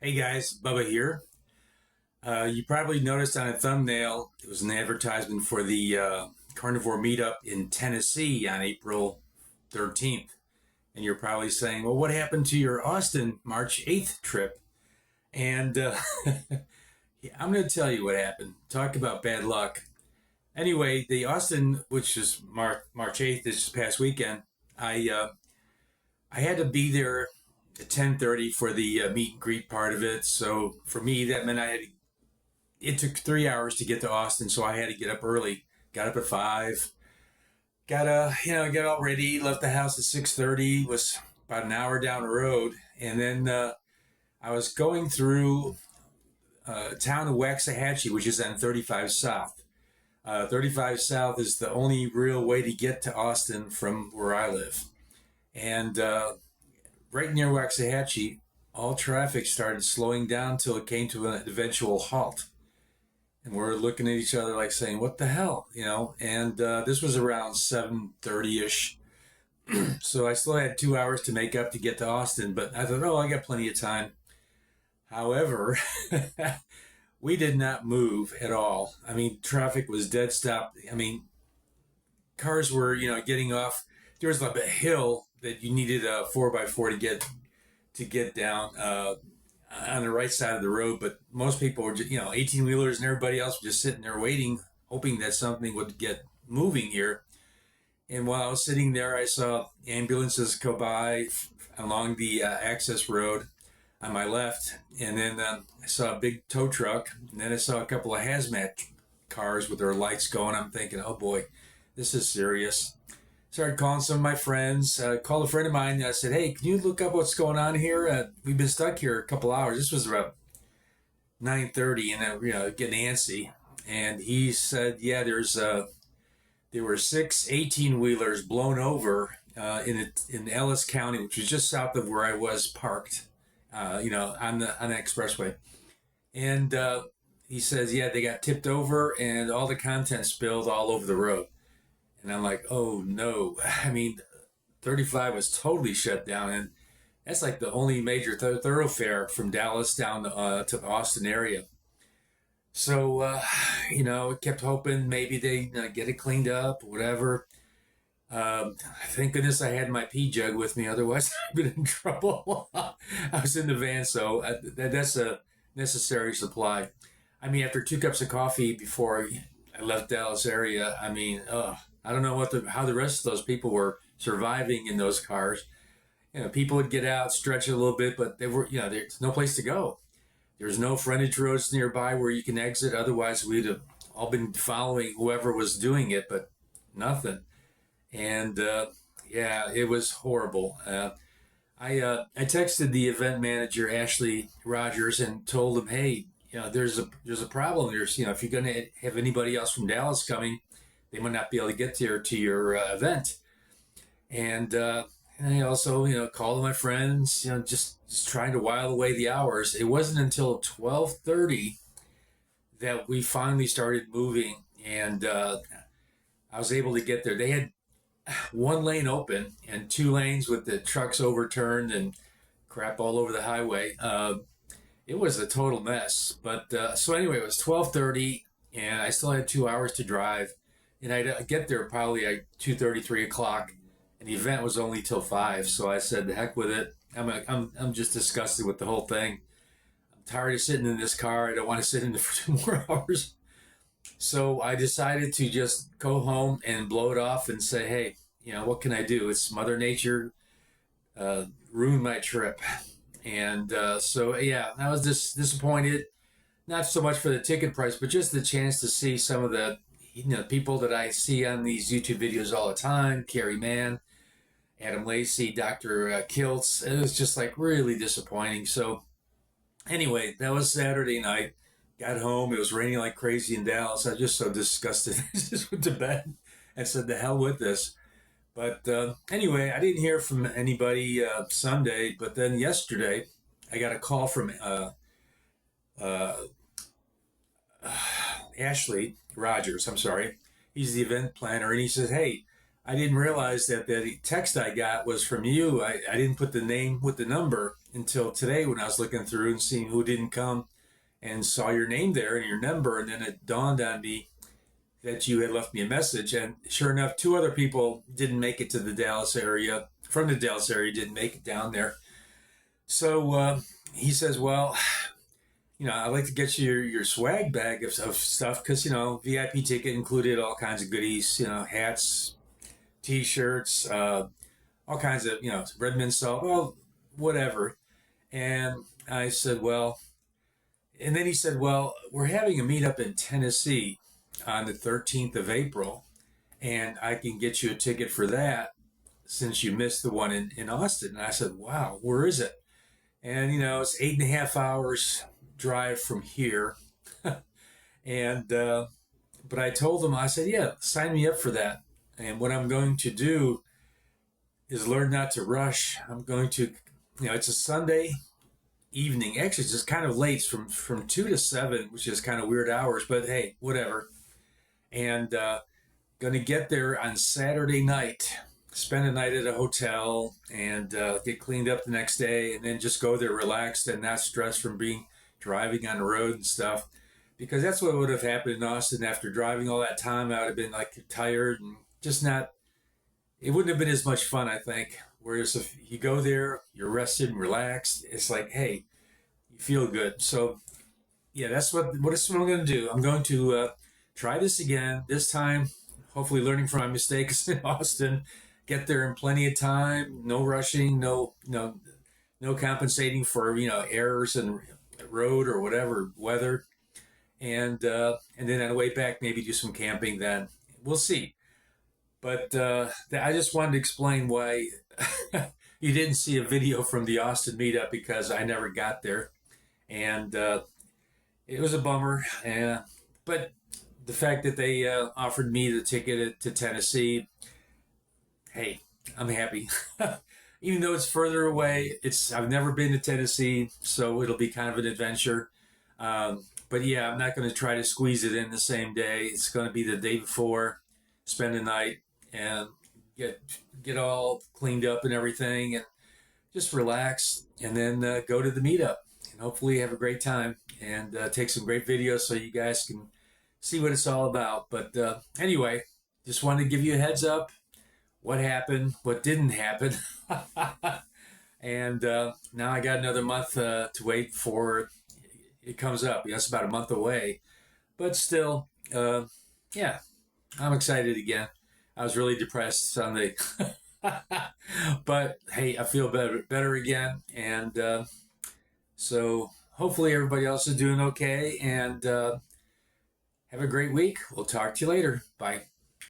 Hey guys, Bubba here. You probably noticed on a thumbnail, it was an advertisement for the Carnivore Meetup in Tennessee on April 13th. And you're probably saying, well, what happened to your Austin March 8th trip? And yeah, I'm going to tell you what happened. Talk about bad luck. Anyway, the Austin, which is March 8th, this past weekend, I had to be there at 10:30 for the meet and greet part of it. So for me, that meant it took 3 hours to get to Austin, so I had to get up early. Got up at 5. Got all ready. Left the house at 6:30. Was about an hour down the road, and then I was going through town of Waxahachie, which is on 35 South. 35 South is the only real way to get to Austin from where I live, and right near Waxahachie, all traffic started slowing down till it came to an eventual halt. And we're looking at each other like saying, what the hell, And this was around 7:30ish. So I still had 2 hours to make up to get to Austin, but I thought, oh, I got plenty of time. However, we did not move at all. I mean, traffic was dead stop. I mean, cars were, getting off. There was like a hill that you needed a 4x4 to get down on the right side of the road, but most people were just, 18-wheelers and everybody else were just sitting there waiting, hoping that something would get moving here. And while I was sitting there, I saw ambulances go by along the access road on my left, and then I saw a big tow truck, and then I saw a couple of hazmat cars with their lights going. I'm thinking, oh boy, this is serious. Started calling some of my friends. Called a friend of mine. And I said, hey, can you look up what's going on here? We've been stuck here a couple hours. This was around 9:30, and getting antsy. And he said, yeah, there were 6 18-wheelers blown over in Ellis County, which was just south of where I was parked, on the expressway. And he says, yeah, they got tipped over, and all the content spilled all over the road. And I'm like, oh no. I mean, 35 was totally shut down. And that's like the only major thoroughfare from Dallas down to the Austin area. So, kept hoping maybe they get it cleaned up, whatever. Thank goodness I had my pee jug with me. Otherwise, I'd been in trouble. I was in the van, so that's a necessary supply. I mean, after 2 cups of coffee before I left Dallas area, I mean, I don't know how the rest of those people were surviving in those cars. People would get out, stretch a little bit, but there's no place to go. There's no frontage roads nearby where you can exit. Otherwise, we'd have all been following whoever was doing it, but nothing. And it was horrible. I texted the event manager, Ashley Rogers, and told him, hey, there's a problem. There's, if you're going to have anybody else from Dallas coming, they might not be able to get there to your event. And I also, called my friends, just trying to while away the hours. It wasn't until 12:30 that we finally started moving, and I was able to get there. They had 1 lane open and 2 lanes with the trucks overturned and crap all over the highway. It was a total mess. But so anyway, it was 12:30, and I still had 2 hours to drive. And I'd get there probably at 2:30, 3 o'clock, and the event was only till 5. So I said, the heck with it. I'm just disgusted with the whole thing. I'm tired of sitting in this car. I don't want to sit in it for 2 more hours. So I decided to just go home and blow it off and say, hey, what can I do? It's Mother Nature ruined my trip. And I was just disappointed. Not so much for the ticket price, but just the chance to see some of the people that I see on these YouTube videos all the time, Carrie Mann, Adam Lacey, Dr. Kiltz. It was just like really disappointing. So anyway, that was Saturday night. Got home. It was raining like crazy in Dallas. I was just so disgusted. I just went to bed and said, the hell with this. But anyway, I didn't hear from anybody Sunday. But then yesterday, I got a call from Ashley Rogers. I'm sorry. He's the event planner. And he says, hey, I didn't realize that the text I got was from you. I didn't put the name with the number. until today when I was looking through and seeing who didn't come and saw your name there and your number. And then it dawned on me that you had left me a message. And sure enough, two other people didn't make it to the Dallas area, from the Dallas area, didn't make it down there. So he says, well, I'd like to get you your swag bag of stuff because, VIP ticket included all kinds of goodies, hats, T-shirts, all kinds of, Redmond salt, well, whatever. And I said, well, and then he said, well, we're having a meetup in Tennessee on the 13th of April, and I can get you a ticket for that since you missed the one in Austin. And I said, wow, where is it? And, it's 8.5 hours drive from here. And, but I told him, I said, yeah, sign me up for that. And what I'm going to do is learn not to rush. I'm going to, it's a Sunday evening. Actually, it's just kind of late, from 2 to 7, which is kind of weird hours, but hey, whatever. And going to get there on Saturday night, spend a night at a hotel, and get cleaned up the next day, and then just go there relaxed and not stressed from driving on the road and stuff. Because that's what would have happened in Austin after driving all that time. I would have been like tired and just not, it wouldn't have been as much fun, I think. Whereas if you go there, you're rested and relaxed, it's like, hey, you feel good. So yeah, that's what I'm going to do. I'm going to try this again, this time, hopefully learning from my mistakes in Austin, get there in plenty of time, no rushing, no compensating for, errors in road or whatever, weather. And then on the way back, maybe do some camping then. We'll see. But I just wanted to explain why you didn't see a video from the Austin meetup, because I never got there. And it was a bummer. But the fact that they offered me the ticket to Tennessee, hey, I'm happy. Even though it's further away, I've never been to Tennessee, so it'll be kind of an adventure. But yeah, I'm not going to try to squeeze it in the same day. It's going to be the day before, spend the night, and get all cleaned up and everything, and just relax, and then go to the meetup, and hopefully have a great time, and take some great videos so you guys can see what it's all about. But anyway, just wanted to give you a heads up, what happened, what didn't happen. And now I got another month to wait for it comes up. It's about a month away, but still, yeah, I'm excited again. I was really depressed Sunday, but hey, I feel better again, and so hopefully everybody else is doing okay. And have a great week. We'll talk to you later. Bye.